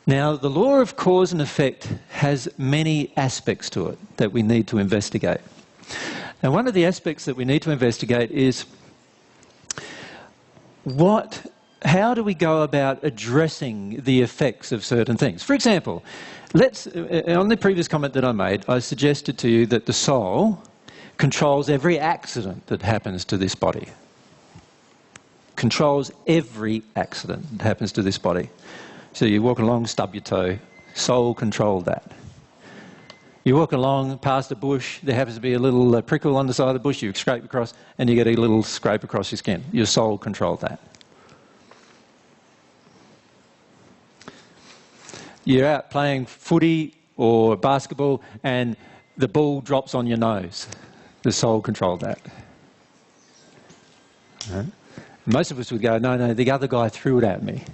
Now, the law of cause and effect has many aspects to it that we need to investigate. And one of the aspects that we need to investigate is how do we go about addressing the effects of certain things? For example, on the previous comment that I made, I suggested to you that the soul controls every accident that happens to this body. Controls every accident that happens to this body. So you walk along, stub your toe, soul controlled that. You walk along past a bush, there happens to be a little prickle on the side of the bush, you scrape across and you get a little scrape across your skin. Your soul controlled that. You're out playing footy or basketball and the ball drops on your nose. The soul controlled that. Right? Most of us would go, no, the other guy threw it at me.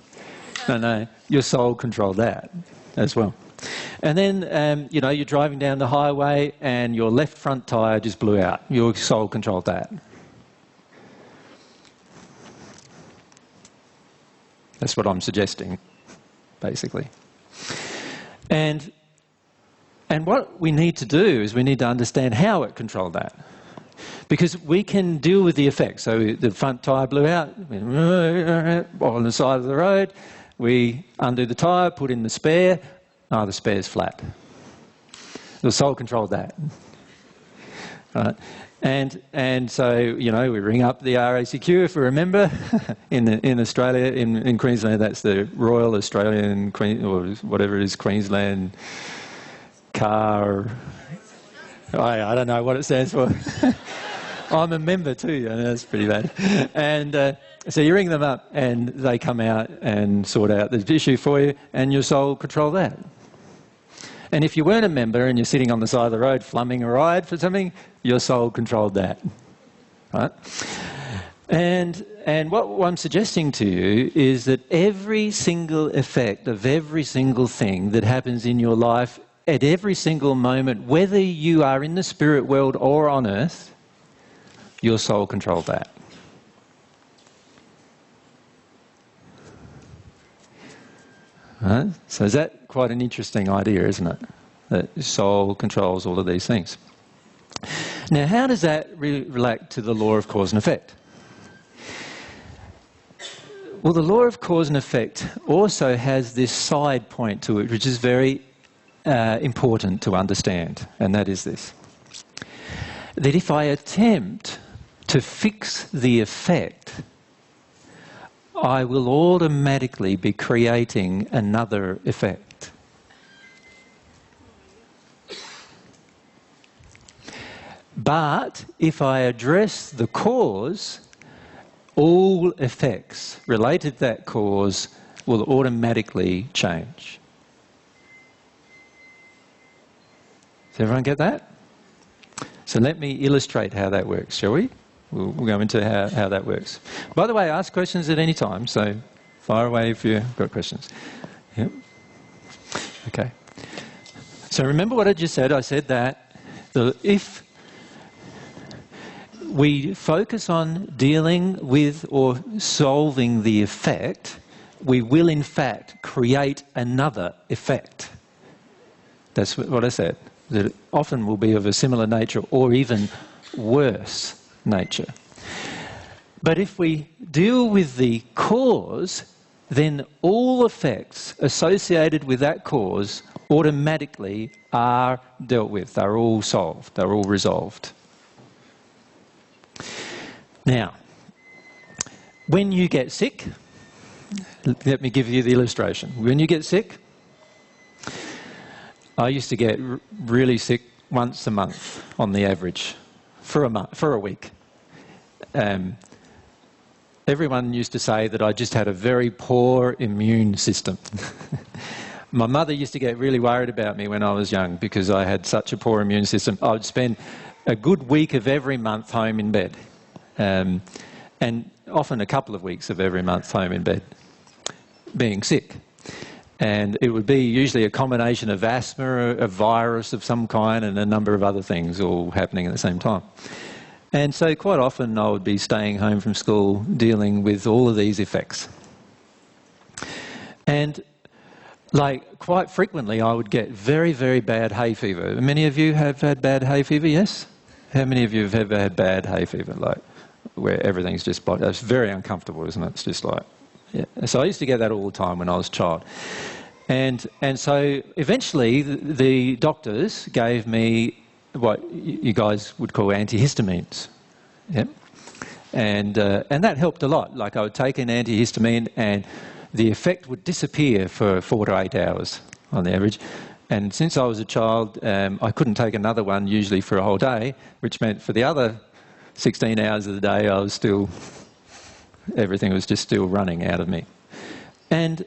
No, your soul controlled that as well. And then, you're driving down the highway and your left front tyre just blew out. Your soul controlled that. That's what I'm suggesting, basically. And what we need to do is we need to understand how it controlled that. Because we can deal with the effects. So the front tyre blew out on the side of the road. We undo the tyre, put in the spare. The spare's flat. The soul controlled that. Right? And so, we ring up the RACQ, if we remember. in Australia, in Queensland, that's the Royal Australian, or whatever it is, Queensland Car. I don't know what it stands for. I'm a member too, and that's pretty bad. And so you ring them up and they come out and sort out the issue for you, and your soul control that. And if you weren't a member and you're sitting on the side of the road flumming a ride for something, your soul controlled that. Right? And what I'm suggesting to you is that every single effect of every single thing that happens in your life at every single moment, whether you are in the spirit world or on earth, your soul controlled that. Right? So is that quite an interesting idea, isn't it? That soul controls all of these things. Now, how does that relate to the law of cause and effect? Well, the law of cause and effect also has this side point to it, which is very important to understand, and that is this. That if I attempt to fix the effect, I will automatically be creating another effect. But if I address the cause, all effects related to that cause will automatically change. Does everyone get that? So let me illustrate how that works, shall we? We'll go into how that works. By the way, ask questions at any time, so fire away if you've got questions. Yep. Okay. So remember what I just said? I said that if we focus on dealing with or solving the effect, we will in fact create another effect. That's what I said. That it often will be of a similar nature or even worse nature. But if we deal with the cause, then all effects associated with that cause automatically are dealt with. They're all solved. They're all resolved. Now, when you get sick, let me give you the illustration. When you get sick, I used to get really sick once a month on the average, for a week. Everyone used to say that I just had a very poor immune system. My mother used to get really worried about me when I was young because I had such a poor immune system. I would spend a good week of every month home in bed, and often a couple of weeks of every month home in bed, being sick. And it would be usually a combination of asthma, a virus of some kind, and a number of other things all happening at the same time. And so quite often I would be staying home from school dealing with all of these effects. And Like, quite frequently I would get very, very bad hay fever. Many of you have had bad hay fever, yes? How many of you have ever had bad hay fever, like, where everything's just... It's very uncomfortable, isn't it? It's just like... Yeah. So I used to get that all the time when I was a child. And so eventually the doctors gave me what you guys would call antihistamines. Yep. And that helped a lot. Like, I would take an antihistamine and the effect would disappear for 4 to 8 hours on the average. And since I was a child, I couldn't take another one usually for a whole day, which meant for the other 16 hours of the day I was still... everything was just still running out of me. And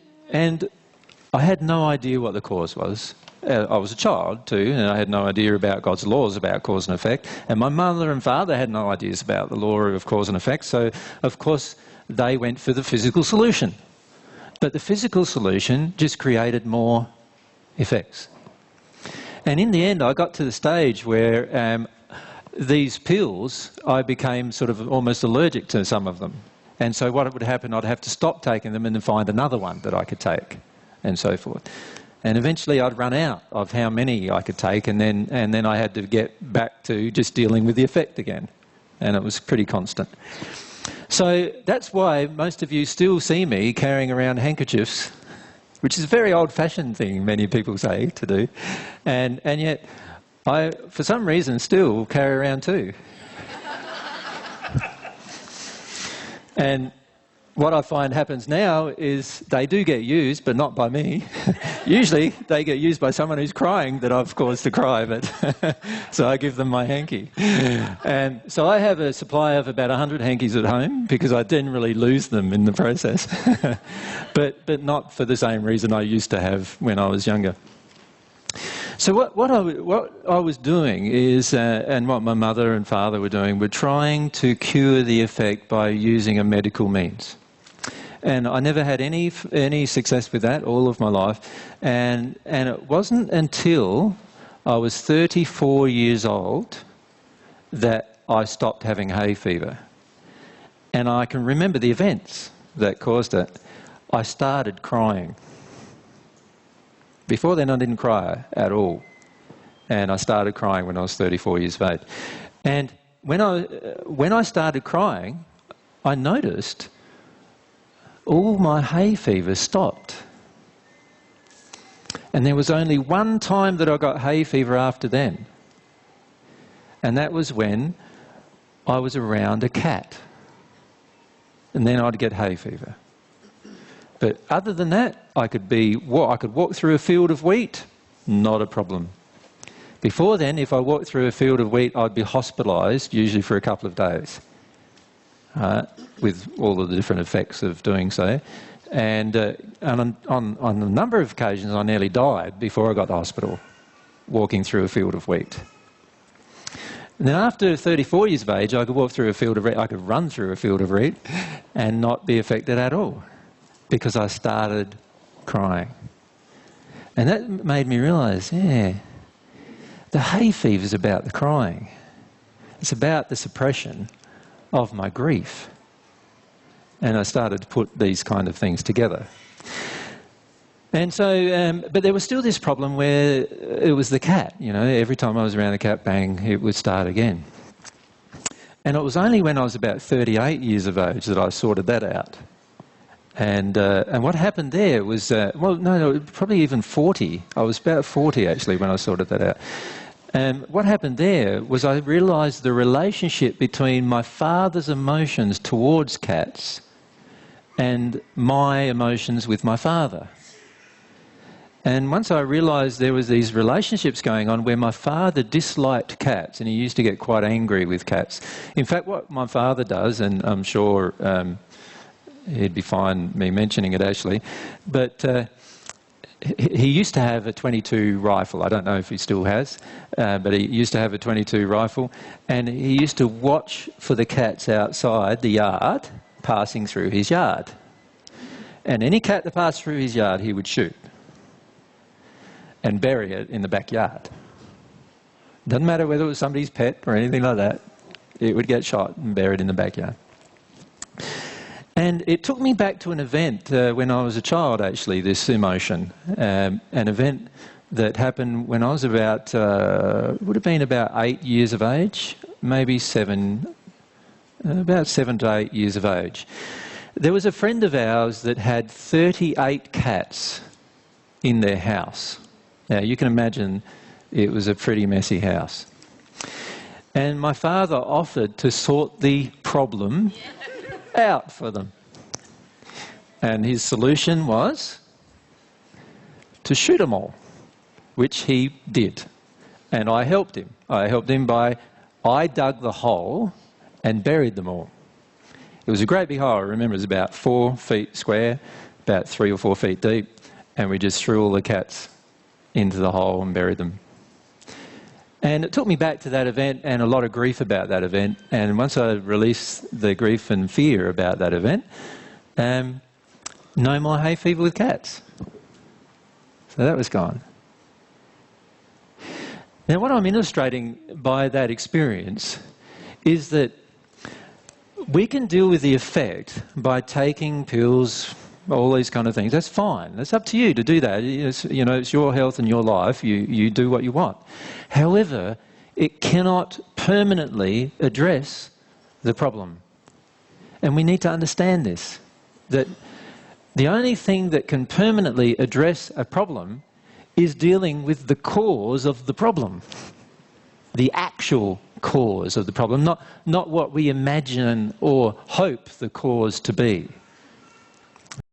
I had no idea what the cause was. I was a child too, and I had no idea about God's laws about cause and effect. And my mother and father had no ideas about the law of cause and effect, so of course they went for the physical solution. But the physical solution just created more effects. And in the end, I got to the stage where these pills, I became sort of almost allergic to some of them. And so what would happen, I'd have to stop taking them and then find another one that I could take, and so forth. And eventually I'd run out of how many I could take, and then I had to get back to just dealing with the effect again. And it was pretty constant. So that's why most of you still see me carrying around handkerchiefs, which is a very old-fashioned thing, many people say, to do. And yet I, for some reason, still carry around too. And what I find happens now is they do get used, but not by me. Usually they get used by someone who's crying that I've caused to cry, but so I give them my hanky. And so I have a supply of about 100 hankies at home because I generally lose them in the process, but not for the same reason I used to have when I was younger. So what I was doing is, and what my mother and father were doing, were trying to cure the effect by using a medical means. And I never had any success with that all of my life. And it wasn't until I was 34 years old that I stopped having hay fever. And I can remember the events that caused it. I started crying. Before then I didn't cry at all. And I started crying when I was 34 years of age. And when I started crying, I noticed all my hay fever stopped. And there was only one time that I got hay fever after then. And that was when I was around a cat. And then I'd get hay fever. But other than that, I could walk through a field of wheat, not a problem. Before then, if I walked through a field of wheat, I'd be hospitalised, usually for a couple of days, with all of the different effects of doing so. And on a number of occasions, I nearly died before I got to hospital, walking through a field of wheat. And then after 34 years of age, I could walk through a field of wheat, I could run through a field of wheat and not be affected at all, because I started crying. And that made me realise, yeah, the hay fever is about the crying. It's about the suppression of my grief. And I started to put these kind of things together. And so, but there was still this problem where it was the cat, you know, every time I was around the cat, bang, it would start again. And it was only when I was about 38 years of age that I sorted that out. And what happened there was, probably even 40. I was about 40 actually when I sorted that out. And what happened there was I realised the relationship between my father's emotions towards cats and my emotions with my father. And once I realised there was these relationships going on where my father disliked cats, and he used to get quite angry with cats. In fact, what my father does, and I'm sure he'd be fine me mentioning it actually, but he used to have a .22 rifle. I don't know if he still has, but he used to have a .22 rifle, and he used to watch for the cats outside the yard passing through his yard. And any cat that passed through his yard, he would shoot and bury it in the backyard. Doesn't matter whether it was somebody's pet or anything like that, it would get shot and buried in the backyard. And it took me back to an event when I was a child, actually, this emotion. An event that happened when I was about, would have been about 8 years of age, maybe about 7 to 8 years of age. There was a friend of ours that had 38 cats in their house. Now, you can imagine it was a pretty messy house. And my father offered to sort the problem out for them. And his solution was to shoot them all, which he did. And I helped him. I helped him by, I dug the hole and buried them all. It was a great big hole. I remember it was about 4 feet square, about 3 or 4 feet deep, and we just threw all the cats into the hole and buried them. And it took me back to that event and a lot of grief about that event. And once I released the grief and fear about that event, no more hay fever with cats. So that was gone. Now, what I'm illustrating by that experience is that we can deal with the effect by taking pills, all these kind of things. That's fine. That's up to you to do that. It's, you know, it's your health and your life. You do what you want. However, it cannot permanently address the problem. And we need to understand this, that the only thing that can permanently address a problem is dealing with the cause of the problem, the actual cause of the problem, not what we imagine or hope the cause to be.